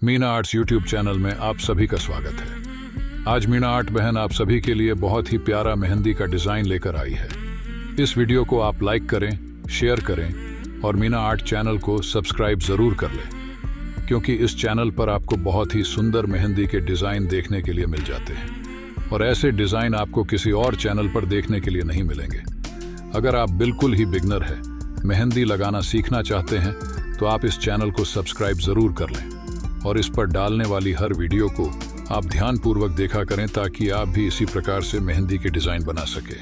Meena arts YouTube channel में आप सभी का स्वागत है। आज मीना आर्ट बहन आप सभी के लिए बहुत ही प्यारा मेहंदी का डिज़ाइन लेकर आई है। इस वीडियो को आप लाइक करें, शेयर करें और मीना आर्ट चैनल को सब्सक्राइब ज़रूर कर लें, क्योंकि इस चैनल पर आपको बहुत ही सुंदर मेहंदी के डिज़ाइन देखने के लिए मिल जाते हैं और ऐसे डिज़ाइन आपको किसी और चैनल पर देखने के लिए नहीं मिलेंगे। अगर आप बिल्कुल ही बिगनर है, मेहंदी लगाना सीखना चाहते हैं, तो आप इस चैनल को सब्सक्राइब ज़रूर कर लें और इस पर डालने वाली हर वीडियो को आप ध्यानपूर्वक देखा करें ताकि आप भी इसी प्रकार से मेहंदी के डिज़ाइन बना सकें।